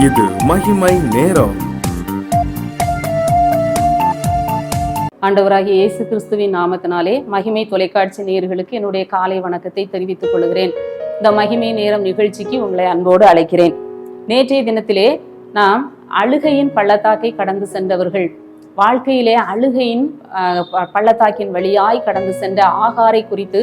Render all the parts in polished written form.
இது மகிமை நேரம். ஆண்டவராகிய இயேசு கிறிஸ்துவின் நாமத்தினாலே மகிமை தொலைக்காட்சி நேயர்களுக்கு என்னுடைய காலை வணக்கத்தை தெரிவித்துக் கொள்கிறேன். இந்த மகிமை நேரம் நிகழ்ச்சிக்கு உங்களை அன்போடு அழைக்கிறேன். நேற்றைய தினத்திலே நாம் அழுகையின் பள்ளத்தாக்கை கடந்து சென்றவர்கள், வாழ்க்கையிலே அழுகையின் பள்ளத்தாக்கின் வழியாய் கடந்து சென்ற ஆகாரை குறித்து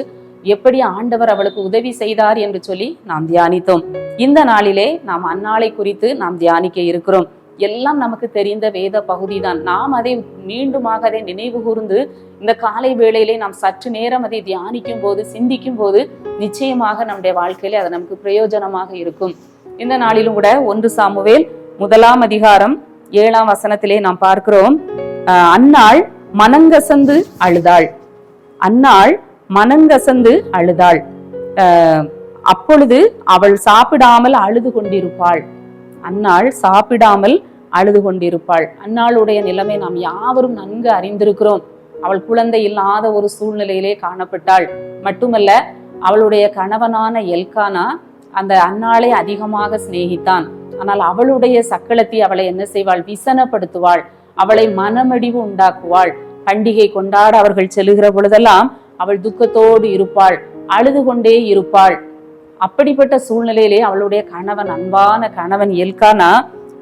எப்படி ஆண்டவர் அவளுக்கு உதவி செய்தார் என்று சொல்லி நாம் தியானித்தோம். இந்த நாளிலே நாம் அன்னாளை குறித்து நாம் தியானிக்க இருக்கிறோம். எல்லாம் நமக்கு தெரிந்த வேத பகுதி தான். நாம் அதை மீண்டுமாக அதை நினைவு கூர்ந்து இந்த காலை வேளையிலே நாம் சற்று நேரம் அதை தியானிக்கும் போது, சிந்திக்கும் போது நிச்சயமாக நம்முடைய வாழ்க்கையிலே அது நமக்கு பிரயோஜனமாக இருக்கும். இந்த நாளிலும் கூட 1 சாமுவேல் 1 அதிகாரம் 7 வசனத்திலே நாம் பார்க்கிறோம், அன்னாள் மனங்கசந்து அழுதாள். அன்னாள் மனங்கசந்து அழுதாள். அப்பொழுது அவள் சாப்பிடாமல் அழுது கொண்டிருப்பாள். அன்னாள் சாப்பிடாமல் அழுது கொண்டிருப்பாள். அன்னாளுடைய நிலைமை நாம் யாவரும் நன்கு அறிந்திருக்கிறோம். அவள் குழந்தை இல்லாத ஒரு சூழ்நிலையிலே காணப்பட்டாள். மட்டுமல்ல, அவளுடைய கணவனான எல்கானா அந்த அன்னாளை அதிகமாக சிநேகித்தான். ஆனால் அவளுடைய சக்களத்தை அவளை என்ன செய்வாள்? விசனப்படுத்துவாள். அவளை மனமடிவு உண்டாக்குவாள். பண்டிகை கொண்டாட அவர்கள் செல்லுகிற பொழுதெல்லாம் அவள் துக்கத்தோடு இருப்பாள், அழுது கொண்டே இருப்பாள். அப்படிப்பட்ட சூழ்நிலையிலே அவளுடைய கணவன், அன்பான கணவன் எல்கானா,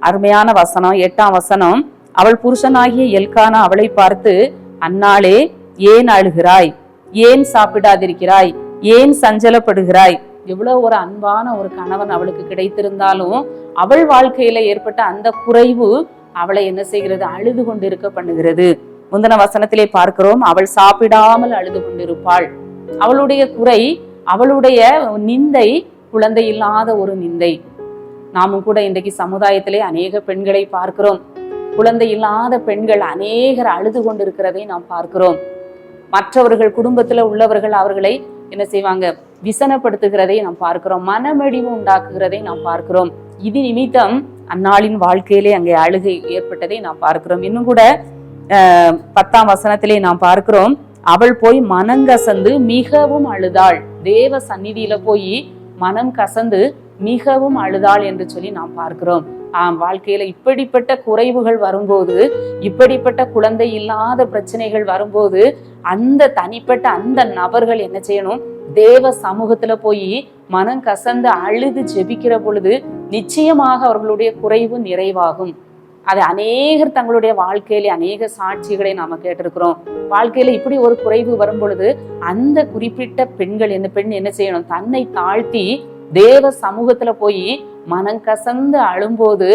அருமையான வசனம் 8 வசனம், அவள் புருஷனாகிய எல்கானா அவளை பார்த்து, அன்னாளே ஏன் அழுகிறாய்? ஏன் சாப்பிடாதிருக்கிறாய்? ஏன் சஞ்சலப்படுகிறாய்? எவ்வளவு ஒரு அன்பான ஒரு கணவன் அவளுக்கு கிடைத்திருந்தாலும் அவள் வாழ்க்கையில ஏற்பட்ட அந்த குறைவு அவளை என்ன செய்கிறது? அழுது கொண்டிருக்க பண்ணுகிறது. முந்தின வசனத்திலே பார்க்கிறோம், அவள் சாப்பிடாமல் அழுது கொண்டிருப்பாள். அவளுடைய குறை, அவளுடைய நிந்தை குழந்தை இல்லாத ஒரு நிந்தை. நாமும் கூட இன்றைக்கு சமுதாயத்திலே அநேக பெண்களை பார்க்கிறோம். குழந்தை இல்லாத பெண்கள் அநேகர் அழுது கொண்டிருக்கிறதை நாம் பார்க்கிறோம். மற்றவர்கள் குடும்பத்துல உள்ளவர்கள் அவர்களை என்ன செய்வாங்க? விசனப்படுத்துகிறதை நாம் பார்க்கிறோம். மனமடிவு உண்டாக்குகிறதை நாம் பார்க்கிறோம். இது நிமித்தம் அந்நாளின் வாழ்க்கையிலே அங்கே அழுகை ஏற்பட்டதை நாம் பார்க்கிறோம். இன்னும் கூட 10 வசனத்திலே நாம் பார்க்கிறோம், அவள் போய் மனங்கசந்து மிகவும் அழுதாள். தேவ சந்நிதியில போய் மனம் கசந்து மிகவும் அழுதாள் என்று சொல்லி நாம் பார்க்கிறோம். வாழ்க்கையில இப்படிப்பட்ட குறைவுகள் வரும்போது, இப்படிப்பட்ட குழந்தை இல்லாத பிரச்சனைகள் வரும்போது, அந்த தனிப்பட்ட அந்த நபர்கள் என்ன செய்யணும்? தேவ சமூகத்துல போய் மனம் கசந்து அழுது ஜெபிக்கிற பொழுது நிச்சயமாக அவர்களுடைய குறைவு நிறைவாகும். அது அநேகர் தங்களுடைய வாழ்க்கையில அநேக சாட்சிகளை நாம கேட்டிருக்கிறோம். வாழ்க்கையில இப்படி ஒரு குறைவு வரும் பொழுது அந்த குறிப்பிட்ட பெண்கள், பெண் என்ன செய்யணும்? தன்னை தாழ்த்தி தேவ சமூகத்துல போய் மனம் கசந்து அழும்போது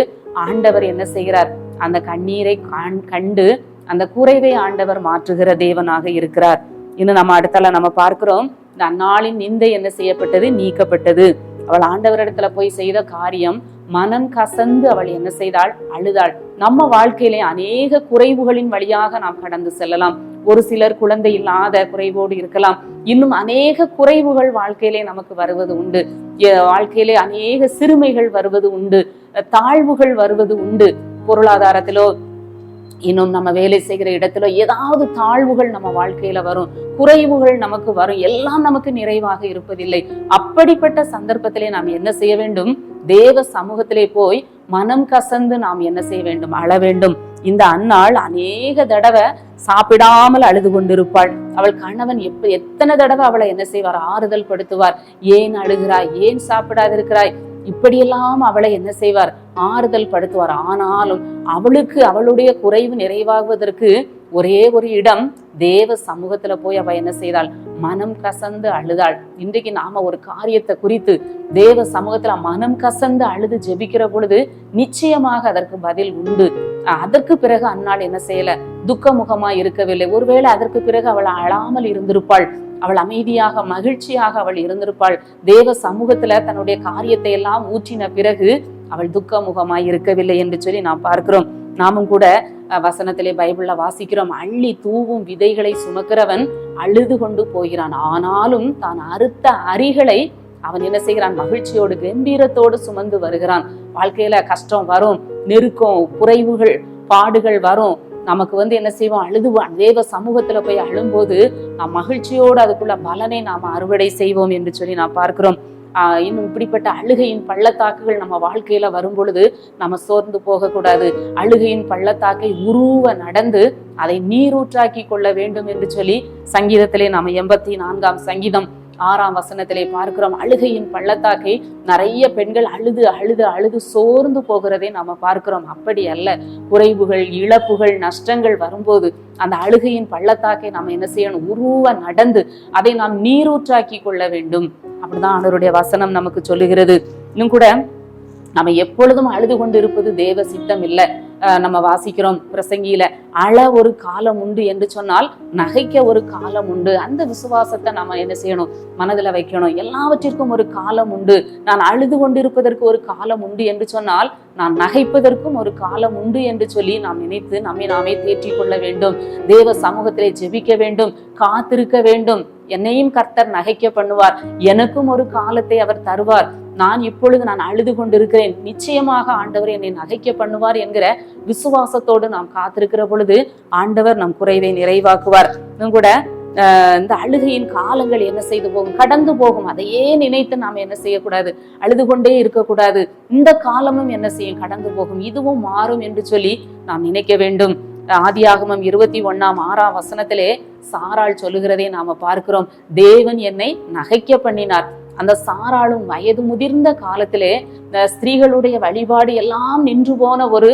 ஆண்டவர் என்ன செய்கிறார்? அந்த கண்ணீரை கண்டு அந்த குறைவை ஆண்டவர் மாற்றுகிற தேவனாக இருக்கிறார். இன்னும் நம்ம அடுத்தால நம்ம பார்க்கிறோம், இந்த அந்நாளின் நிந்தை என்ன செய்யப்பட்டது? நீக்கப்பட்டது. அவள் ஆண்டவரிடத்துல போய் செய்த காரியம், மனம் கசந்து அவள் என்ன செய்தாள்? அழுதாள். நம்ம வாழ்க்கையிலே அநேக குறைவுகளின் வழியாக நாம் கடந்து செல்லலாம். ஒரு சிலர் குழந்தை இல்லாத குறைவோடு இருக்கலாம். இன்னும் அநேக குறைவுகள் வாழ்க்கையிலே நமக்கு வருவது உண்டு. வாழ்க்கையிலே அநேக சிறுமைகள் வருவது உண்டு, தாழ்வுகள் வருவது உண்டு. பொருளாதாரத்திலோ, இன்னும் நம்ம வேலை செய்கிற இடத்துல ஏதாவது தாழ்வுகள் நம்ம வாழ்க்கையில வரும், குறைவுகள் நமக்கு வரும். எல்லாம் நமக்கு நிறைவாக இருப்பதில்லை. அப்படிப்பட்ட சந்தர்ப்பத்திலே நாம் என்ன செய்ய வேண்டும்? தேவ சமூகத்திலே போய் மனம் கசந்து நாம் என்ன செய்ய வேண்டும்? அழ வேண்டும். இந்த அன்னாள் அநேக தடவை சாப்பிடாமல் அழுது கொண்டிருப்பாள். அவள் கணவன் எத்தனை தடவை அவளை என்ன செய்வார்? ஆறுதல் படுத்துவார். ஏன் அழுகிறாய்? ஏன் சாப்பிடாதிருக்கிறாய்? இப்படியெல்லாம் அவளை என்ன செய்வார்? ஆறுதல் படுத்துவார். ஆனாலும் அவளுக்கு அவளுடைய குறைவு நிறைவாகுவதற்கு ஒரே ஒரு இடம், தேவ சமூகத்துல போய் அவ என்ன செய்தாள்? மனம் கசந்து அழுதாள். இன்றைக்கு நாம ஒரு காரியத்தை குறித்து தேவ சமூகத்துல மனம் கசந்து அழுது ஜெபிக்கிற பொழுது நிச்சயமாக அதற்கு பதில் உண்டு. அதற்கு பிறகு அன்னாள் என்ன செய்யல? துக்கமுகமா இருக்கவில்லை. ஒருவேளை அதற்கு பிறகு அவள் அழாமல் இருந்திருப்பாள். அவள் அமைதியாக மகிழ்ச்சியாக அவள் இருந்திருப்பாள். தேவ சமூகத்துல தன்னுடைய காரியத்தை எல்லாம் ஊற்றின பிறகு அவள் துக்கமுகமாய் இருக்கவில்லை என்று சொல்லி நாம் பார்க்கிறோம். நாமும் கூட வசனத்திலே பைபிள்ல வாசிக்கிறோம், அள்ளி தூவும் விதைகளை சுமக்கிறவன் அழுது கொண்டு போகிறான், ஆனாலும் தான் அறுத்த அரிகளை அவன் என்ன செய்கிறான்? மகிழ்ச்சியோடு கம்பீரத்தோடு சுமந்து வருகிறான். வாழ்க்கையில கஷ்டம் வரும், நெருக்கம், குறைவுகள், பாடுகள் வரும். நமக்கு என்ன செய்வோம்? அழுதுவோம். தேவ சமூகத்துல போய் அழும்போது நாம் மகிழ்ச்சியோடு அதுக்குள்ள பலனை நாம் அறுவடை செய்வோம் என்று சொல்லி நாம் பார்க்கிறோம். இன்னும் இப்படிப்பட்ட அழுகையின் பள்ளத்தாக்குகள் நம்ம வாழ்க்கையில வரும் பொழுது நம்ம சோர்ந்து போக கூடாது. அழுகையின் பள்ளத்தாக்கை உருவ நடந்து அதை நீரூற்றாக்கி கொள்ள வேண்டும் என்று சொல்லி சங்கீதத்திலே நாம 84ஆம் சங்கீதம் 6ஆம் வசனத்திலே பார்க்கிறோம். அழுகையின் பள்ளத்தாக்கை நிறைய பெண்கள் அழுது அழுது அழுது சோர்ந்து போகிறதை நாம பார்க்கிறோம். அப்படி அல்ல, குறைவுகள், இழப்புகள், நஷ்டங்கள் வரும்போது அந்த அழுகையின் பள்ளத்தாக்கை நாம் என்ன செய்யணும்? உருவ நடந்து அதை நாம் நீரூற்றாக்கி கொள்ள வேண்டும். அப்படிதான் ஆண்டவருடைய வசனம் நமக்கு சொல்லுகிறது. இன்னும் கூட நம்ம எப்பொழுதும் அழுது கொண்டு இருப்பது தேவ சித்தம் இல்லை. நம்ம வாசிக்கிறோம் பிரசங்கியில, அழ ஒரு காலம் உண்டு என்று சொன்னால் நகைக்க ஒரு காலம் உண்டு. அந்த விசுவாசத்தை நம்ம என்ன செய்யணும்? மனதில் வைக்கணும். எல்லாவற்றிற்கும் ஒரு காலம் உண்டு. நான் அழுது கொண்டிருப்பதற்கு ஒரு காலம் உண்டு என்று சொன்னால் நான் நகைப்பதற்கும் ஒரு காலம் உண்டு என்று சொல்லி நாம் நினைத்து நம்மை நாமே தேற்றிக் கொள்ள வேண்டும். தேவ சமூகத்திலே ஜெபிக்க வேண்டும், காத்திருக்க வேண்டும். என்னையும் கர்த்தர் நகைக்க பண்ணுவார், எனக்கும் ஒரு காலத்தை அவர் தருவார். நான் இப்பொழுது நான் அழுது கொண்டிருக்கிறேன், நிச்சயமாக ஆண்டவர் என்னை நகைக்க பண்ணுவார் என்கிற விசுவாசத்தோடு நாம் காத்திருக்கிற பொழுது ஆண்டவர் நம் குறைவை நிறைவாக்குவார். இன்னும் கூட இந்த அழுகையின் காலங்கள் என்ன செய்து போகும்? கடந்து போகும். அதையே நினைத்து நாம் என்ன செய்யக்கூடாது? அழுது கொண்டே இருக்கக்கூடாது. இந்த காலமும் என்ன செய்யும்? கடந்து போகும். இதுவும் மாறும் என்று சொல்லி நாம் நினைக்க வேண்டும். ஆதியாகமம் 21:6 வசனத்திலே சாராள் சொல்லுகிறதை நாம பார்க்கிறோம். தேவன் என்னை நகைக்க பண்ணினார். அந்த சாராளும் வயது முதிர்ந்த காலத்திலே ஸ்திரீகளுடைய வழிபாடு எல்லாம் நின்று போன ஒரு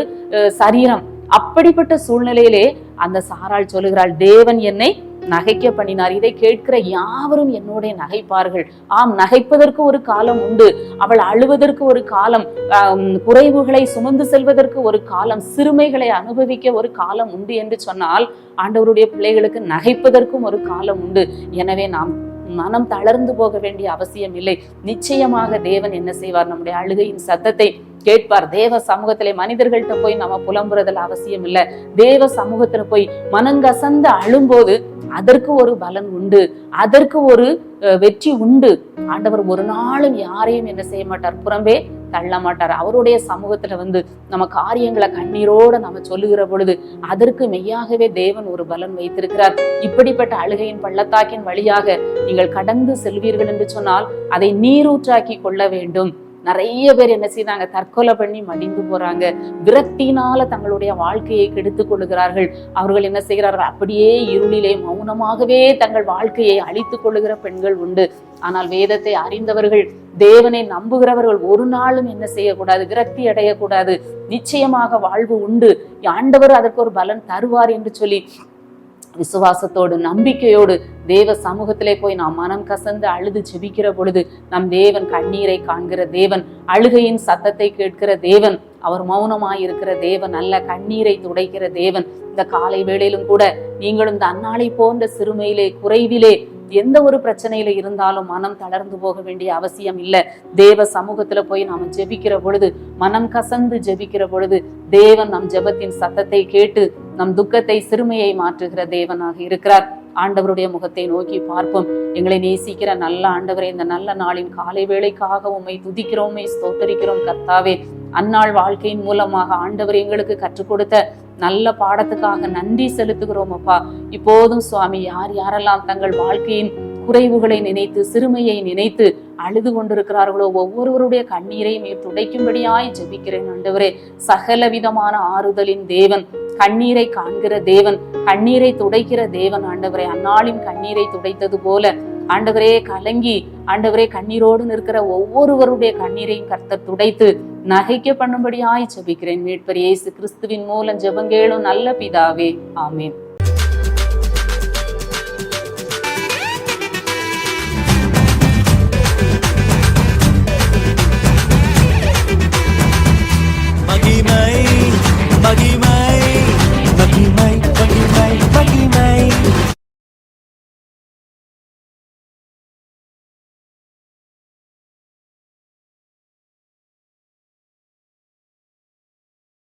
சரீரம். அப்படிப்பட்ட சூழ்நிலையிலே அந்த சாராள் சொல்லுகிறாள், தேவன் என்னை நகைக்க பண்ணினார். இதை கேட்கிற யாவரும் என்னோட நகைப்பார்கள். ஆம், நகைப்பதற்கு ஒரு காலம் உண்டு. அவள் அழுவதற்கு ஒரு காலம், குறைவுகளை சுமந்து செல்வதற்கு ஒரு காலம், சிறுமைகளை அனுபவிக்க ஒரு காலம் உண்டு என்று சொன்னால் ஆண்டவருடைய பிள்ளைகளுக்கு நகைப்பதற்கும் ஒரு காலம் உண்டு. எனவே நாம் மனம் தளர்ந்து போக வேண்டிய அவசியம் இல்லை. நிச்சயமாக தேவன் என்ன செய்வார்? நம்முடைய அழுகையின் சத்தத்தை கேட்பார். தேவ சமூகத்திலே மனிதர்கள்ட்ட போய் நம்ம புலம்புறதுல அவசியம் இல்லை. தேவ சமூகத்துல போய் மனங்கசந்து அழும்போது அதற்கு ஒரு பலன் உண்டு, அதற்கு ஒரு வெற்றி உண்டு. ஆண்டவர் ஒரு நாளும் யாரையும் என்ன செய்ய மாட்டார்? புறம்பே தள்ள மாட்டார். அவருடைய சமூகத்துல வந்து நம்ம காரியங்களை கண்ணீரோட நம்ம சொல்லுகிற பொழுது அதற்கு மெய்யாகவே தேவன் ஒரு பலன் வைத்திருக்கிறார். இப்படிப்பட்ட அழுகையின் பள்ளத்தாக்கின் வழியாக நீங்கள் கடந்து செல்வீர்கள் என்று சொன்னால் அதை நீரூற்றாக்கி கொள்ள வேண்டும். நிறைய பேர் என்ன செய்யறாங்க? தற்கொலை பண்ணி மடிந்து போறாங்க. விரக்தியினால தங்களுடைய வாழ்க்கையை கெடுத்துக் கொள்ளுகிறார்கள். அவர்கள் என்ன செய்கிறார்கள்? அப்படியே இருளிலே மௌனமாகவே தங்கள் வாழ்க்கையை அழித்துக் கொள்ளுகிற பெண்கள் உண்டு. ஆனால் வேதத்தை அறிந்தவர்கள், தேவனை நம்புகிறவர்கள் ஒரு நாளும் என்ன செய்யக்கூடாது? விரக்தி அடையக்கூடாது. நிச்சயமாக வாழ்வு உண்டு, ஆண்டவர் அதற்கு ஒரு பலன் தருவார் என்று சொல்லி விசுவாசத்தோடு நம்பிக்கையோடு தேவ சமூகத்திலே போய் நாம் மனம் கசந்து அழுது ஜெபிக்கிற பொழுது நம் தேவன் கண்ணீரை காண்கிற தேவன், அழுகையின் சத்தத்தை கேட்கிற தேவன், அவர் மௌனமாய் இருக்கிற தேவன் அல்ல, கண்ணீரை துடைக்கிற தேவன். இந்த காலை வேளையிலும் கூட நீங்களும் இந்த அன்னாளை போன்ற சிறுமையிலே, குறைவிலே, எந்த ஒரு பிரச்சனையில இருந்தாலும் மனம் தளர்ந்து போக வேண்டிய அவசியம் இல்லை. தேவ சமூகத்துல போய் நாம ஜெபிக்கிற பொழுது, மனம் கசந்து ஜெபிக்கிற பொழுது தேவன் நம் ஜெபத்தின் சத்தத்தை கேட்டு நம் துக்கத்தை, சிறுமையை மாற்றுகிற தேவனாக இருக்கிறார். ஆண்டவருடைய முகத்தை நோக்கி பார்ப்போம். எங்களை நேசிக்கிற நல்ல ஆண்டவரே, இந்த நல்ல நாளின் காலை வேளைக்காக உம்மை துதிக்கிறோம், உம்மை ஸ்தோத்தரிக்கிறோம் கர்த்தாவே. அந்நாள் வாழ்க்கையின் மூலமாக ஆண்டவர் எங்களுக்கு கற்றுக் கொடுத்த நல்ல பாடத்துக்காக நன்றி செலுத்துகிறோம் அப்பா. இப்போதும் சுவாமி, யார் யாரெல்லாம் தங்கள் வாழ்க்கையின் குறைவுகளை நினைத்து, சிறுமையை நினைத்து அழுது கொண்டிருக்கிறார்களோ ஒவ்வொருவருடைய கண்ணீரையும் துடைக்கும்படியாய் ஜெபிக்கிறேன் ஆண்டவரே. சகல விதமான ஆறுதலின் தேவன், கண்ணீரை காண்கிற தேவன், கண்ணீரை துடைக்கிற தேவன் ஆண்டவரே. அந்நாளின் கண்ணீரை துடைத்தது போல ஆண்டவரே, கலங்கி ஆண்டவரே கண்ணீரோடு நிற்கிற ஒவ்வொருவருடைய கண்ணீரையும் கர்த்தர் துடைத்து நகைக்க பண்ணும்படியாய் ஜெபிக்கிறேன். மீட்பர் இயேசு கிறிஸ்துவின் மூலம் ஜெபங்கேளும் நல்ல பிதாவே, ஆமென்.